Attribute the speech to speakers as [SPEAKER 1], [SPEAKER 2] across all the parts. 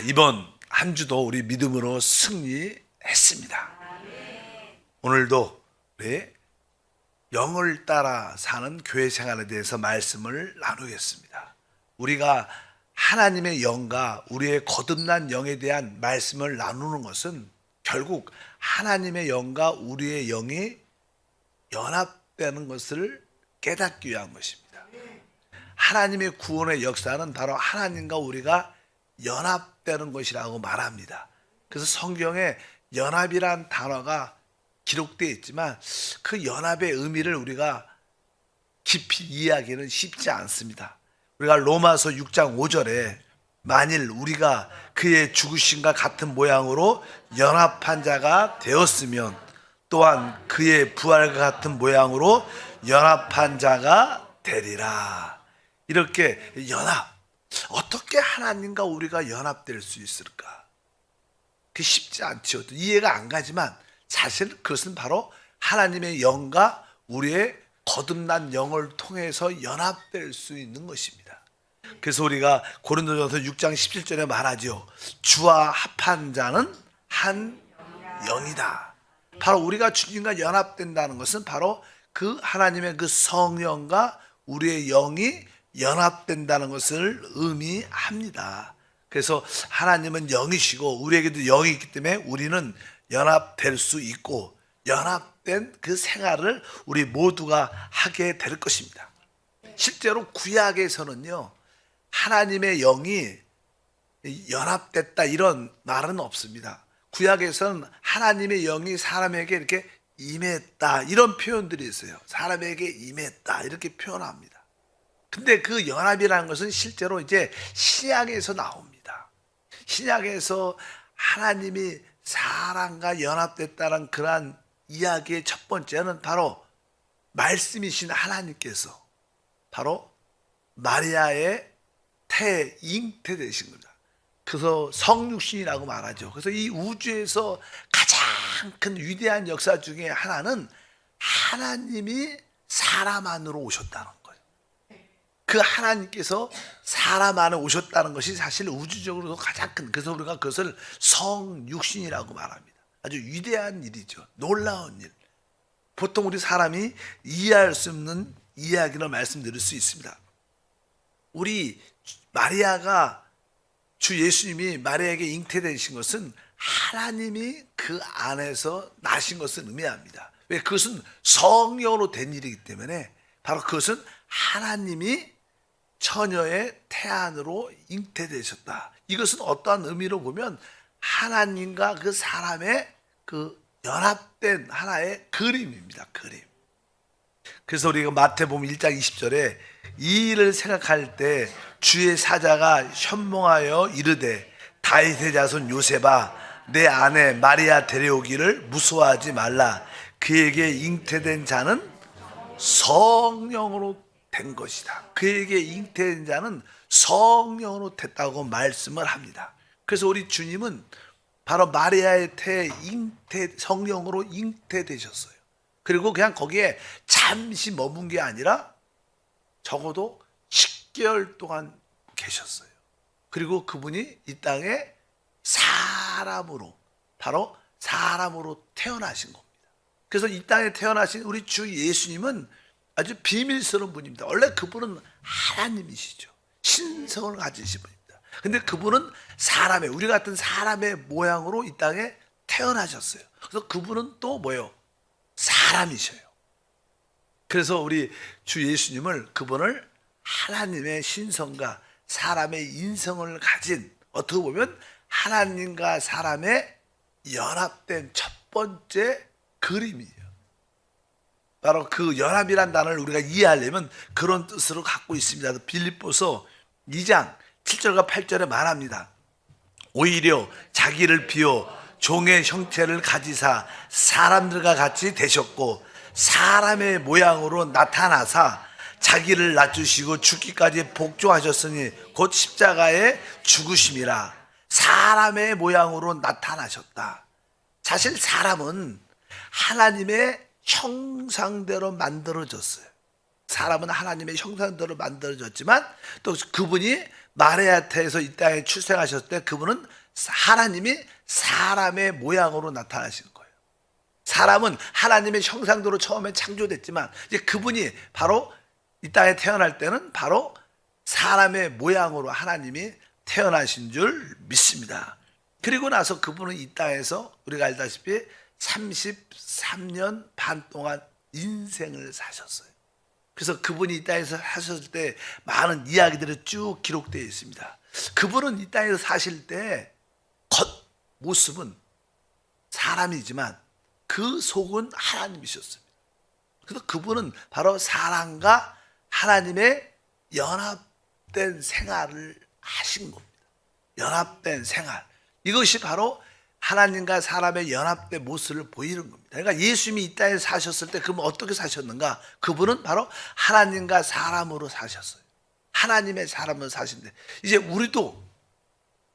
[SPEAKER 1] 이번 한 주도 우리 믿음으로 승리했습니다. 오늘도 우리 영을 따라 사는 교회 생활에 대해서 말씀을 나누겠습니다. 우리가 하나님의 영과 우리의 거듭난 영에 대한 말씀을 나누는 것은 결국 하나님의 영과 우리의 영이 연합되는 것을 깨닫기 위한 것입니다. 하나님의 구원의 역사는 바로 하나님과 우리가 연합되는 것이라고 말합니다. 그래서 성경에 연합이란 단어가 기록되어 있지만 그 연합의 의미를 우리가 깊이 이해하기는 쉽지 않습니다. 우리가 로마서 6장 5절에 만일 우리가 그의 죽으심과 같은 모양으로 연합한 자가 되었으면 또한 그의 부활과 같은 모양으로 연합한 자가 되리라. 이렇게 연합, 어떻게 하나님과 우리가 연합될 수 있을까? 그게 쉽지 않죠. 이해가 안 가지만 사실 그것은 바로 하나님의 영과 우리의 거듭난 영을 통해서 연합될 수 있는 것입니다. 그래서 우리가 고린도전서 6장 17절에 말하죠. 주와 합한 자는 한 영이다. 바로 우리가 주님과 연합된다는 것은 바로 그 하나님의 그 성령과 우리의 영이 연합된다는 것을 의미합니다. 그래서 하나님은 영이시고 우리에게도 영이 있기 때문에 우리는 연합될 수 있고 연합된 그 생활을 우리 모두가 하게 될 것입니다. 실제로 구약에서는요, 하나님의 영이 연합됐다 이런 말은 없습니다. 구약에서는 하나님의 영이 사람에게 이렇게 임했다 이런 표현들이 있어요. 사람에게 임했다 이렇게 표현합니다. 근데 그 연합이라는 것은 실제로 이제 신약에서 나옵니다. 신약에서 하나님이 사람과 연합됐다는 그러한 이야기의 첫 번째는 바로 말씀이신 하나님께서 바로 마리아의 잉태되신 겁니다. 그래서 성육신이라고 말하죠. 그래서 이 우주에서 가장 큰 위대한 역사 중에 하나는 하나님이 사람 안으로 오셨다는 거예요. 그 하나님께서 사람 안에 오셨다는 것이 사실 우주적으로도 가장 큰, 그래서 우리가 그것을 성육신이라고 말합니다. 아주 위대한 일이죠. 놀라운 일. 보통 우리 사람이 이해할 수 없는 이야기를 말씀드릴 수 있습니다. 우리 마리아가 주 예수님이 마리아에게 잉태되신 것은 하나님이 그 안에서 나신 것을 의미합니다. 왜? 그것은 성령으로 된 일이기 때문에 바로 그것은 하나님이 처녀의 태안으로 잉태되셨다. 이것은 어떠한 의미로 보면 하나님과 그 사람의 그 연합된 하나의 그림입니다. 그림. 그래서 우리가 마태복음 1장 20절에 이 일을 생각할 때 주의 사자가 현몽하여 이르되 다윗의 자손 요셉아 내 아내 마리아 데려오기를 무서워하지 말라. 그에게 잉태된 자는 성령으로 된 것이다. 그에게 잉태된 자는 성령으로 됐다고 말씀을 합니다. 그래서 우리 주님은 바로 마리아의 태에 성령으로 잉태되셨어요. 그리고 그냥 거기에 잠시 머문 게 아니라 적어도 10개월 동안 계셨어요. 그리고 그분이 이 땅에 사람으로, 바로 사람으로 태어나신 겁니다. 그래서 이 땅에 태어나신 우리 주 예수님은 아주 비밀스러운 분입니다. 원래 그분은 하나님이시죠. 신성을 가지신 분입니다. 근데 그분은 사람의, 우리 같은 사람의 모양으로 이 땅에 태어나셨어요. 그래서 그분은 또 뭐예요? 사람이셔요. 그래서 우리 주 예수님을, 그분을 하나님의 신성과 사람의 인성을 가진, 어떻게 보면 하나님과 사람의 연합된 첫 번째 그림이에요. 바로 그 연합이란 단어를 우리가 이해하려면 그런 뜻으로 갖고 있습니다. 빌립보서 2장 7절과 8절에 말합니다. 오히려 자기를 비워 종의 형체를 가지사 사람들과 같이 되셨고 사람의 모양으로 나타나사 자기를 낮추시고 죽기까지 복종하셨으니 곧 십자가의 죽으심이라. 사람의 모양으로 나타나셨다. 사실 사람은 하나님의 형상대로 만들어졌어요. 사람은 하나님의 형상대로 만들어졌지만 또 그분이 마리아태에서 이 땅에 출생하셨을 때 그분은 하나님이 사람의 모양으로 나타나시는 거예요. 사람은 하나님의 형상대로 처음에 창조됐지만 이제 그분이 바로 이 땅에 태어날 때는 바로 사람의 모양으로 하나님이 태어나신 줄 믿습니다. 그리고 나서 그분은 이 땅에서 우리가 알다시피 33년 반 동안 인생을 사셨어요. 그래서 그분이 이 땅에서 사셨을 때 많은 이야기들이 쭉 기록되어 있습니다. 그분은 이 땅에서 사실 때 겉모습은 사람이지만 그 속은 하나님이셨습니다. 그래서 그분은 바로 사람과 하나님의 연합된 생활을 하신 겁니다. 연합된 생활. 이것이 바로 하나님과 사람의 연합된 모습을 보이는 겁니다. 그러니까 예수님이 이 땅에 사셨을 때 그분 어떻게 사셨는가? 그분은 바로 하나님과 사람으로 사셨어요. 하나님의 사람으로 사신데 이제 우리도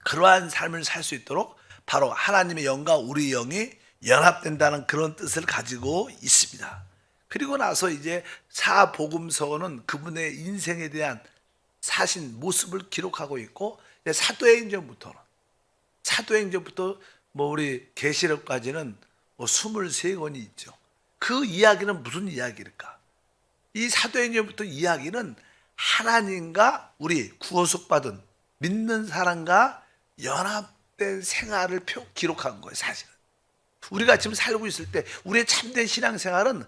[SPEAKER 1] 그러한 삶을 살 수 있도록 바로 하나님의 영과 우리 영이 연합된다는 그런 뜻을 가지고 있습니다. 그리고 나서 이제 사복음서는 그분의 인생에 대한 사신 모습을 기록하고 있고 사도행전부터 뭐 우리 계시록까지는 뭐 23권이 있죠. 그 이야기는 무슨 이야기일까? 이 사도행전부터 이야기는 하나님과 우리 구원속받은 믿는 사람과 연합된 생활을 기록한 거예요. 사실은 우리가 지금 살고 있을 때 우리의 참된 신앙생활은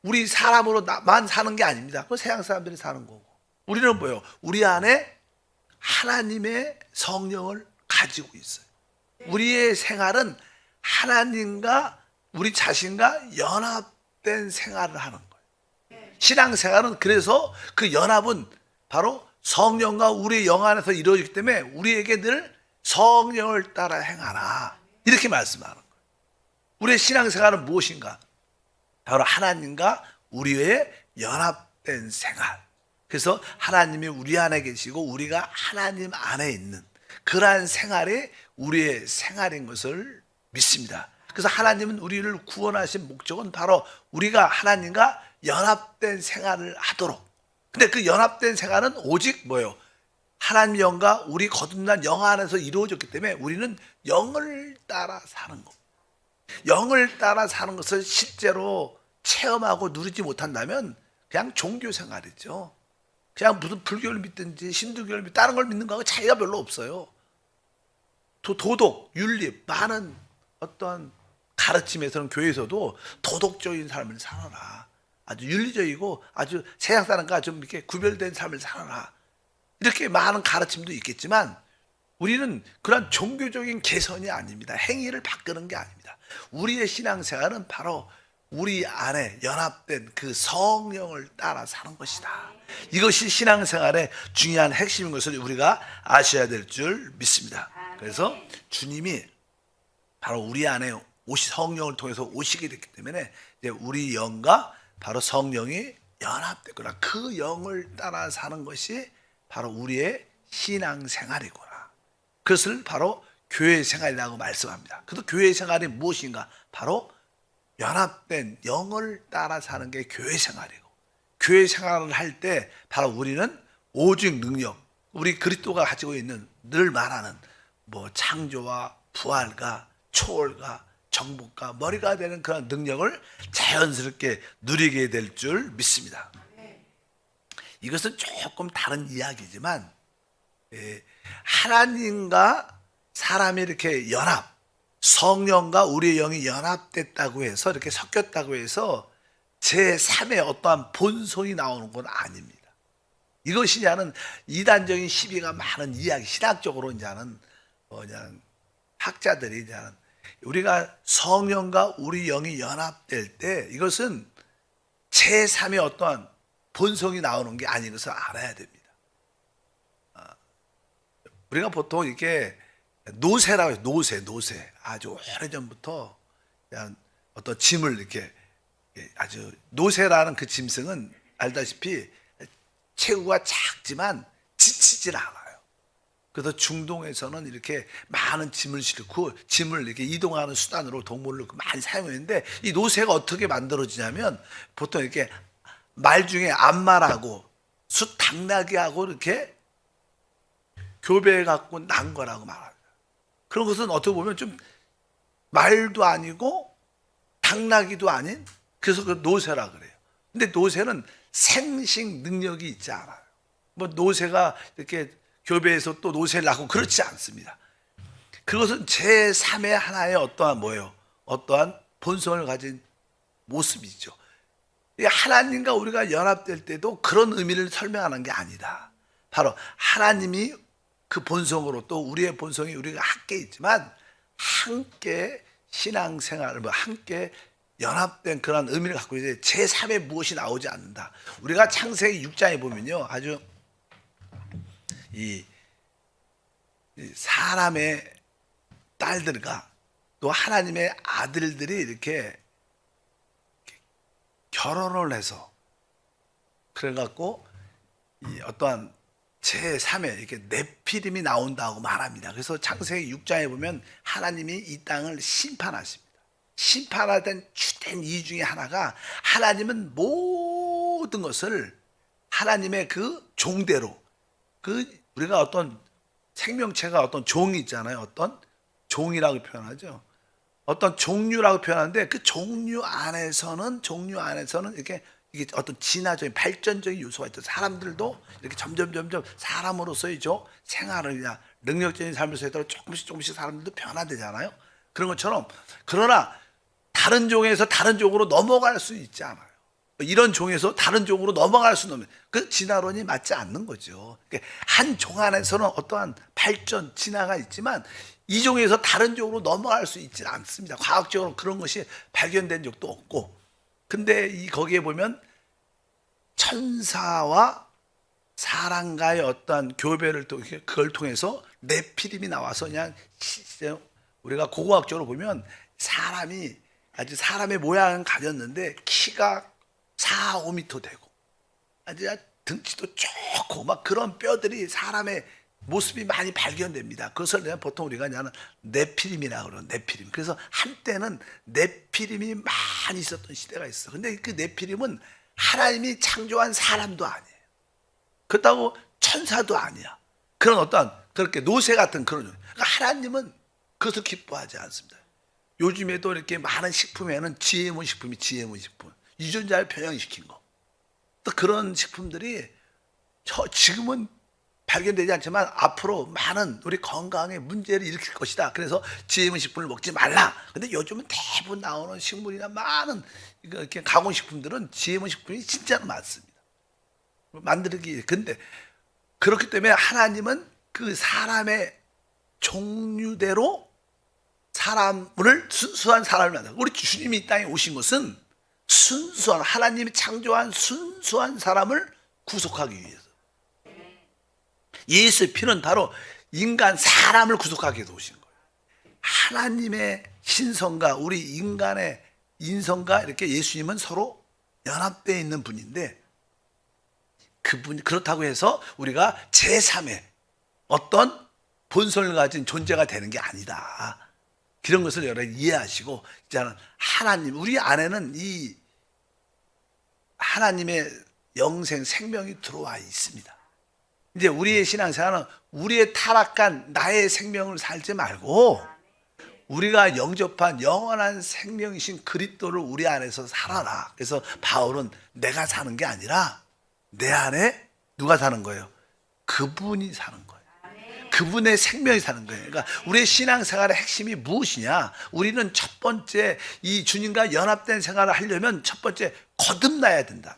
[SPEAKER 1] 우리 사람으로만 사는 게 아닙니다. 그건 세상 사람들이 사는 거고 우리는 뭐예요? 우리 안에 하나님의 성령을 가지고 있어요. 우리의 생활은 하나님과 우리 자신과 연합된 생활을 하는 거예요. 신앙생활은 그래서 그 연합은 바로 성령과 우리의 영 안에서 이루어지기 때문에 우리에게 늘 성령을 따라 행하라 이렇게 말씀하는 거예요. 우리의 신앙생활은 무엇인가? 바로 하나님과 우리의 연합된 생활. 그래서 하나님이 우리 안에 계시고 우리가 하나님 안에 있는 그러한 생활이 우리의 생활인 것을 믿습니다. 그래서 하나님은 우리를 구원하신 목적은 바로 우리가 하나님과 연합된 생활을 하도록. 근데 그 연합된 생활은 오직 뭐예요? 하나님 영과 우리 거듭난 영 안에서 이루어졌기 때문에 우리는 영을 따라 사는 겁니다. 영을 따라 사는 것을 실제로 체험하고 누리지 못한다면 그냥 종교 생활이죠. 그냥 무슨 불교를 믿든지 힌두교를 믿든지 다른 걸 믿는 거하고 차이가 별로 없어요. 도덕, 윤리, 많은 어떤 가르침에서는 교회에서도 도덕적인 삶을 살아라. 아주 윤리적이고 아주 세상 사람과 좀 이렇게 구별된 삶을 살아라. 이렇게 많은 가르침도 있겠지만 우리는 그런 종교적인 개선이 아닙니다. 행위를 바꾸는 게 아닙니다. 우리의 신앙생활은 바로 우리 안에 연합된 그 성령을 따라 사는 것이다. 이것이 신앙생활의 중요한 핵심인 것을 우리가 아셔야 될 줄 믿습니다. 그래서 주님이 바로 우리 안에 성령을 통해서 오시게 됐기 때문에 이제 우리 영과 바로 성령이 연합됐구나. 그 영을 따라 사는 것이 바로 우리의 신앙생활이구나. 그것을 바로 교회 생활이라고 말씀합니다. 그래서 교회 생활이 무엇인가? 바로 연합된 영을 따라 사는 게 교회 생활이고, 교회 생활을 할 때 바로 우리는 오직 능력, 우리 그리스도가 가지고 있는 늘 말하는 뭐 창조와 부활과 초월과 정복과 머리가 되는 그런 능력을 자연스럽게 누리게 될 줄 믿습니다. 이것은 조금 다른 이야기지만 하나님과 사람이 이렇게 연합, 성령과 우리의 영이 연합됐다고 해서 이렇게 섞였다고 해서 제3의 어떠한 본성이 나오는 건 아닙니다. 이것이냐는 이단적인 시비가 많은 이야기, 신학적으로 이제는 그냥 학자들이 이제는 우리가 성령과 우리 영이 연합될 때 이것은 제3의 어떠한 본성이 나오는 게 아닌 것을 알아야 됩니다. 우리가 보통 이렇게 노새라고 해요. 노새. 아주 오래전부터 그냥 어떤 짐을 이렇게 아주 노새라는 그 짐승은 알다시피 체구가 작지만 지치질 않아요. 그래서 중동에서는 이렇게 많은 짐을 싣고 짐을 이렇게 이동하는 수단으로 동물을 많이 사용했는데 이 노새가 어떻게 만들어지냐면 보통 이렇게 말 중에 암말하고 숫 당나귀하고 이렇게 교배 갖고 난 거라고 말합니다. 그런 것은 어떻게 보면 좀 말도 아니고 당나귀도 아닌, 그래서 그 노새라 그래요. 근데 노새는 생식 능력이 있지 않아요. 뭐 노새가 이렇게 교배에서 또 노새를 낳고 그렇지 않습니다. 그것은 제3의 하나의 어떠한 뭐예요? 어떠한 본성을 가진 모습이죠. 하나님과 우리가 연합될 때도 그런 의미를 설명하는 게 아니다. 바로 하나님이 그 본성으로 또 우리의 본성이 우리가 함께 있지만 함께 신앙생활을 함께 연합된 그런 의미를 갖고 이제 제3의 무엇이 나오지 않는다. 우리가 창세기 6장에 보면요, 아주 이 사람의 딸들과 또 하나님의 아들들이 이렇게 결혼을 해서 그래갖고 이 어떠한 제3의 이렇게 네피림이 나온다고 말합니다. 그래서 창세기 6장에 보면 하나님이 이 땅을 심판하십니다. 심판하던 주된 이유 중에 하나가 하나님은 모든 것을 하나님의 그 종대로, 그 우리가 어떤 생명체가 어떤 종이 있잖아요. 어떤 종이라고 표현하죠. 어떤 종류라고 표현하는데 그 종류 안에서는 이렇게 이게 어떤 진화적인 발전적인 요소가 있죠. 사람들도 이렇게 점점 사람으로서의 생활이나 능력적인 삶을 살다 조금씩 사람들도 변화되잖아요. 그런 것처럼, 그러나 다른 종에서 다른 종으로 넘어갈 수 있지 않아요. 이런 종에서 다른 종으로 넘어갈 수는 없는, 그 진화론이 맞지 않는 거죠. 한 종 안에서는 어떠한 발전, 진화가 있지만 이 종에서 다른 종으로 넘어갈 수 있지 않습니다. 과학적으로 그런 것이 발견된 적도 없고. 근데 거기에 보면 천사와 사람과의 어떤 교배를 또 그걸 통해서 네피림이 나와서 그냥 우리가 고고학적으로 보면 사람이 아주 사람의 모양은 가졌는데 키가 4, 5m 되고 아주 등치도 좋고 막 그런 뼈들이 사람의 모습이 많이 발견됩니다. 그것을 보통 우리가 그냥 네피림이라고 그러는 네피림. 그래서 한때는 네피림이 많이 있었던 시대가 있어. 근데 그 네피림은 하나님이 창조한 사람도 아니에요. 그렇다고 천사도 아니야. 그런 어떤 그렇게 노새 같은 그런. 그러니까 하나님은 그것을 기뻐하지 않습니다. 요즘에도 이렇게 많은 식품에는 GMO 식품이 유전자를 변형시킨 거. 또 그런 식품들이 지금은 발견되지 않지만 앞으로 많은 우리 건강에 문제를 일으킬 것이다. 그래서 GM 식품을 먹지 말라. 근데 요즘은 대부분 나오는 식물이나 많은 이렇게 가공식품들은 GM 식품이 진짜로 많습니다. 만들기. 근데 그렇기 때문에 하나님은 그 사람의 종류대로 사람을 순수한 사람을 만들고, 우리 주님이 이 땅에 오신 것은 순수한 하나님이 창조한 순수한 사람을 구속하기 위해서. 예수의 피는 바로 인간 사람을 구속하기 위해서 오신 거예요. 하나님의 신성과 우리 인간의 인성과 이렇게 예수님은 서로 연합되어 있는 분인데, 그분 그렇다고 해서 우리가 제3의 어떤 본성을 가진 존재가 되는 게 아니다. 그런 것을 여러분 이해하시고, 이제는 하나님, 우리 안에는 이 하나님의 영생 생명이 들어와 있습니다. 이제 우리의 신앙생활은 우리의 타락한 나의 생명을 살지 말고 우리가 영접한 영원한 생명이신 그리스도를 우리 안에서 살아라. 그래서 바울은 내가 사는 게 아니라 내 안에 누가 사는 거예요? 그분이 사는 거예요. 그분의 생명이 사는 거예요. 그러니까 우리의 신앙생활의 핵심이 무엇이냐? 우리는 첫 번째 이 주님과 연합된 생활을 하려면 첫 번째 거듭나야 된다.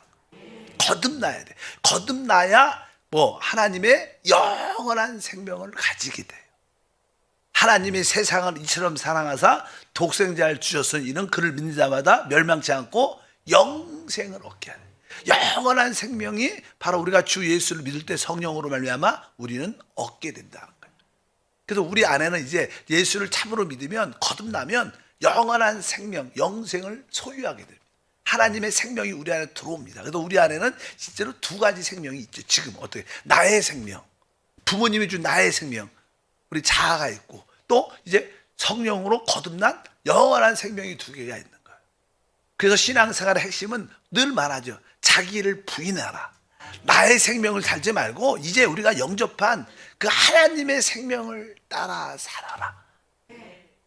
[SPEAKER 1] 거듭나야 돼. 거듭나야 하나님의 영원한 생명을 가지게 돼요. 하나님이 세상을 이처럼 사랑하사 독생자를 주셨으니 이는 그를 믿는 자마다 멸망치 않고 영생을 얻게 하네. 영원한 생명이 바로 우리가 주 예수를 믿을 때 성령으로 말미암아 우리는 얻게 된다는 거예요. 그래서 우리 안에는 이제 예수를 참으로 믿으면 거듭나면 영원한 생명, 영생을 소유하게 됩니다. 하나님의 생명이 우리 안에 들어옵니다. 그래서 우리 안에는 실제로 두 가지 생명이 있죠. 지금 어떻게 나의 생명, 부모님이 준 나의 생명, 우리 자아가 있고, 또 이제 성령으로 거듭난 영원한 생명이 두 개가 있는 거예요. 그래서 신앙생활의 핵심은 늘 말하죠. 자기를 부인하라. 나의 생명을 살지 말고 이제 우리가 영접한 그 하나님의 생명을 따라 살아라.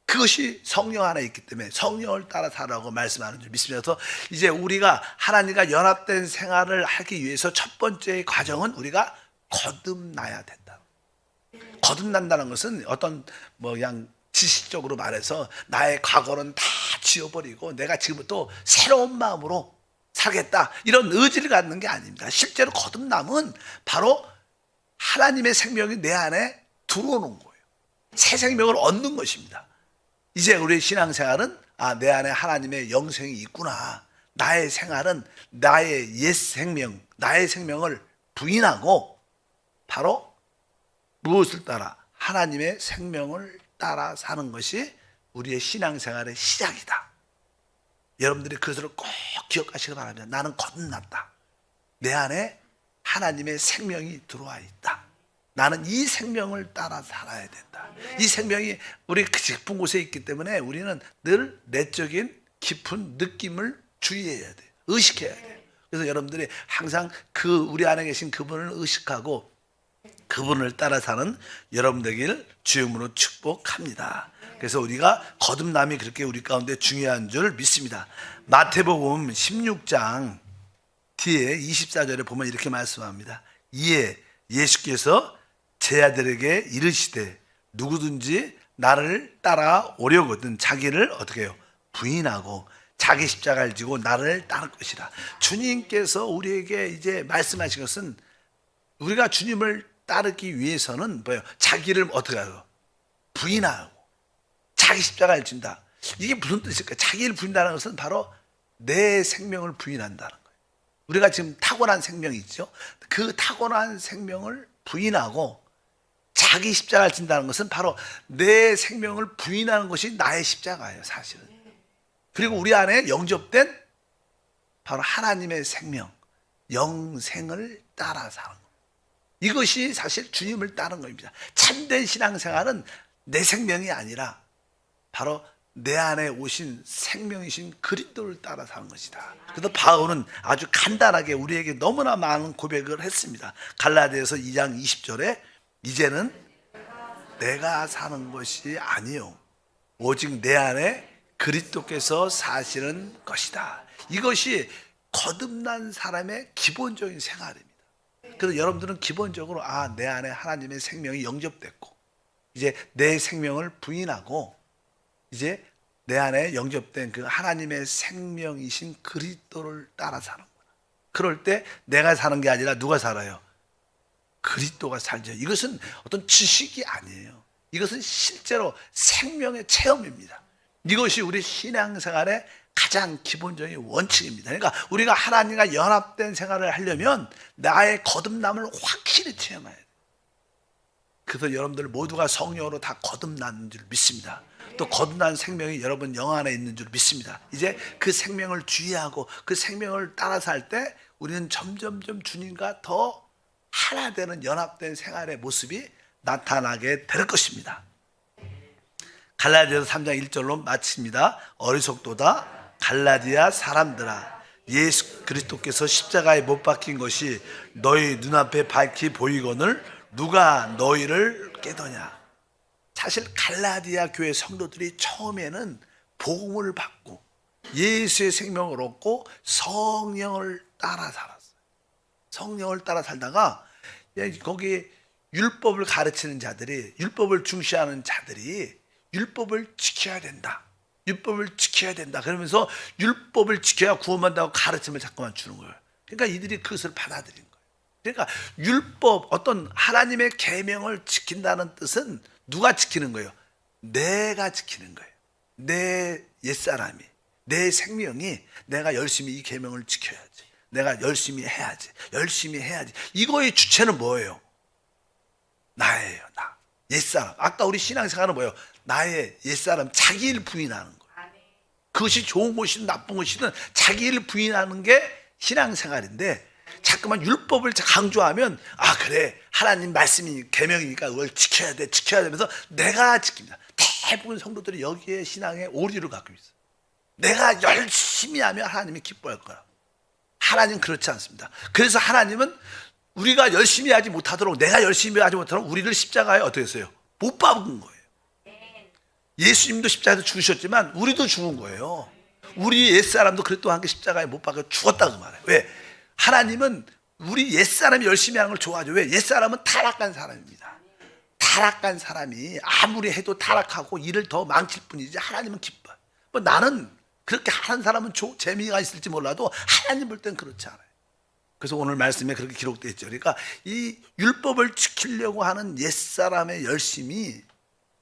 [SPEAKER 1] 그것이 성령 안에 있기 때문에 성령을 따라 살아라고 말씀하는 줄 믿습니다. 그래서 이제 우리가 하나님과 연합된 생활을 하기 위해서 첫 번째 과정은 우리가 거듭나야 된다. 거듭난다는 것은 어떤 그냥 지식적으로 말해서 나의 과거는 다 지워버리고 내가 지금부터 새로운 마음으로 살겠다 이런 의지를 갖는 게 아닙니다. 실제로 거듭남은 바로 하나님의 생명이 내 안에 들어오는 거예요. 새 생명을 얻는 것입니다. 이제 우리의 신앙생활은 내 안에 하나님의 영생이 있구나. 나의 생활은 나의 옛 생명, 나의 생명을 부인하고 바로 무엇을 따라? 하나님의 생명을 따라 사는 것이 우리의 신앙생활의 시작이다. 여러분들이 그것을 꼭 기억하시기 바랍니다. 나는 거듭났다. 내 안에 하나님의 생명이 들어와 있다. 나는 이 생명을 따라 살아야 된다. 이 생명이 우리 깊은 곳에 있기 때문에 우리는 늘 내적인 깊은 느낌을 주의해야 돼요. 의식해야 돼요. 그래서 여러분들이 항상 우리 안에 계신 그분을 의식하고 그분을 따라 사는 여러분 되길 주님으로 축복합니다. 그래서 우리가 거듭남이 그렇게 우리 가운데 중요한 줄 믿습니다. 마태복음 16장 뒤에 24절에 보면 이렇게 말씀합니다. 이에 예수께서 제 아들에게 이르시되 누구든지 나를 따라오려거든 자기를 어떻게 해요? 부인하고 자기 십자가를 지고 나를 따를 것이라. 주님께서 우리에게 이제 말씀하신 것은 우리가 주님을 따르기 위해서는 뭐예요? 자기를 어떻게 하고 부인하고 자기 십자가를 진다. 이게 무슨 뜻일까요? 자기를 부인한다는 것은 바로 내 생명을 부인한다는 거예요. 우리가 지금 타고난 생명이 있죠. 그 타고난 생명을 부인하고 자기 십자가를 진다는 것은 바로 내 생명을 부인하는 것이 나의 십자가예요, 사실은. 그리고 우리 안에 영접된 바로 하나님의 생명, 영생을 따라 사는 거예요. 이것이 사실 주님을 따르는 겁니다. 참된 신앙생활은 내 생명이 아니라 바로 내 안에 오신 생명이신 그리스도를 따라 사는 것이다. 그래서 바울은 아주 간단하게 우리에게 너무나 많은 고백을 했습니다. 갈라디아서 2장 20절에 이제는 내가 사는 것이 아니요 오직 내 안에 그리스도께서 사시는 것이다. 이것이 거듭난 사람의 기본적인 생활입니다. 그래서 여러분들은 기본적으로 내 안에 하나님의 생명이 영접됐고 이제 내 생명을 부인하고 이제 내 안에 영접된 그 하나님의 생명이신 그리스도를 따라 사는구나. 그럴 때 내가 사는 게 아니라 누가 살아요? 그리스도가 살죠. 이것은 어떤 지식이 아니에요. 이것은 실제로 생명의 체험입니다. 이것이 우리 신앙생활의 가장 기본적인 원칙입니다. 그러니까 우리가 하나님과 연합된 생활을 하려면 나의 거듭남을 확실히 체험해야 돼요. 그래서 여러분들 모두가 성령으로 다 거듭난 줄 믿습니다. 또 거듭난 생명이 여러분 영 안에 있는 줄 믿습니다. 이제 그 생명을 주의하고 그 생명을 따라 살 때 우리는 점점점 주님과 더 하나 되는 연합된 생활의 모습이 나타나게 될 것입니다. 갈라디아서 3장 1절로 마칩니다. 어리석도다 갈라디아 사람들아 예수 그리스도께서 십자가에 못 박힌 것이 너희 눈앞에 밝히 보이거늘 누가 너희를 깨더냐. 사실 갈라디아 교회 성도들이 처음에는 복음을 받고 예수의 생명을 얻고 성령을 따라 살았어요. 성령을 따라 살다가 거기 율법을 가르치는 자들이 율법을 중시하는 자들이 율법을 지켜야 된다. 율법을 지켜야 된다. 그러면서 율법을 지켜야 구원받는다고 가르침을 자꾸만 주는 거예요. 그러니까 이들이 그것을 받아들인 거예요. 그러니까 율법 어떤 하나님의 계명을 지킨다는 뜻은 누가 지키는 거예요? 내가 지키는 거예요. 내 옛사람이 내 생명이 내가 열심히 이 계명을 지켜야지. 내가 열심히 해야지. 열심히 해야지. 이거의 주체는 뭐예요? 나예요. 나. 옛사람. 아까 우리 신앙생활은 뭐예요? 나의 옛사람 자기를 부인하는 거예요. 그것이 좋은 것이든 나쁜 것이든 자기를 부인하는 게 신앙생활인데 자꾸만 율법을 강조하면 그래 하나님 말씀이 계명이니까 그걸 지켜야 돼 지켜야 되면서 내가 지킵니다. 대부분 성도들이 여기에 신앙의 오류를 갖고 있어요. 내가 열심히 하면 하나님이 기뻐할 거라. 하나님 그렇지 않습니다. 그래서 하나님은 우리가 열심히 하지 못하도록, 내가 열심히 하지 못하도록 우리를 십자가에 어떻게 했어요? 못 박은 거예요. 예수님도 십자가에서 죽으셨지만 우리도 죽은 거예요. 우리 옛사람도 그랬던 한 게 십자가에 못 박혀 죽었다고 말해요. 왜? 하나님은 우리 옛사람이 열심히 하는 걸 좋아하죠. 왜? 옛사람은 타락한 사람입니다. 타락한 사람이 아무리 해도 타락하고 일을 더 망칠 뿐이지 하나님은 기뻐요. 뭐 나는 그렇게 하는 사람은 재미가 있을지 몰라도 하나님 볼 땐 그렇지 않아요. 그래서 오늘 말씀에 그렇게 기록되어 있죠. 그러니까 이 율법을 지키려고 하는 옛사람의 열심이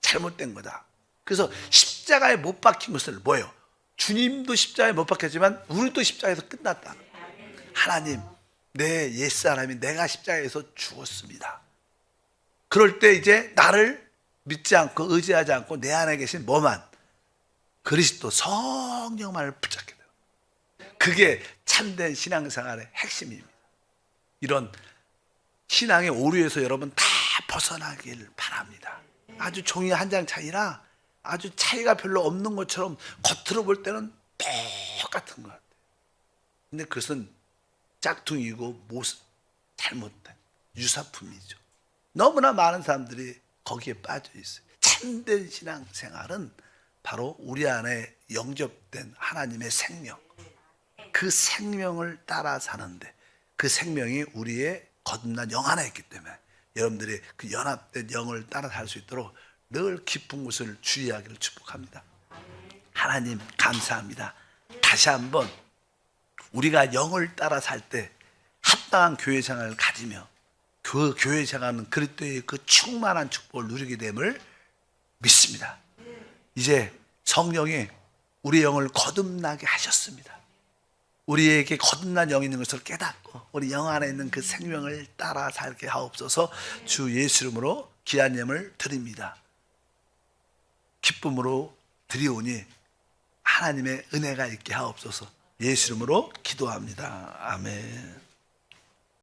[SPEAKER 1] 잘못된 거다. 그래서 십자가에 못 박힌 것을 뭐예요? 주님도 십자가에 못 박혔지만 우리도 십자가에서 끝났다. 하나님, 내 옛사람이 내가 십자가에서 죽었습니다. 그럴 때 이제 나를 믿지 않고 의지하지 않고 내 안에 계신 뭐만? 그리스도 성령만을 붙잡게 돼요. 그게 참된 신앙생활의 핵심입니다. 이런 신앙의 오류에서 여러분 다 벗어나길 바랍니다. 아주 종이 한 장 차이라 아주 차이가 별로 없는 것처럼 겉으로 볼 때는 똑같은 것 같아요. 근데 그것은 짝퉁이고 잘못된 유사품이죠. 너무나 많은 사람들이 거기에 빠져 있어요. 참된 신앙생활은 바로 우리 안에 영접된 하나님의 생명, 그 생명을 따라 사는데 그 생명이 우리의 거듭난 영 안에 있기 때문에 여러분들이 그 연합된 영을 따라 살 수 있도록 늘 깊은 곳을 주의하기를 축복합니다. 하나님 감사합니다. 다시 한번 우리가 영을 따라 살 때 합당한 교회 생활을 가지며 그 교회 생활은 그리스도의 그 충만한 축복을 누리게 됨을 믿습니다. 이제 성령이 우리 영을 거듭나게 하셨습니다. 우리에게 거듭난 영이 있는 것을 깨닫고 우리 영 안에 있는 그 생명을 따라 살게 하옵소서. 주 예수 이름으로 귀한 예물 드립니다. 기쁨으로 드리오니 하나님의 은혜가 있게 하옵소서. 예수 이름으로 기도합니다. 아멘.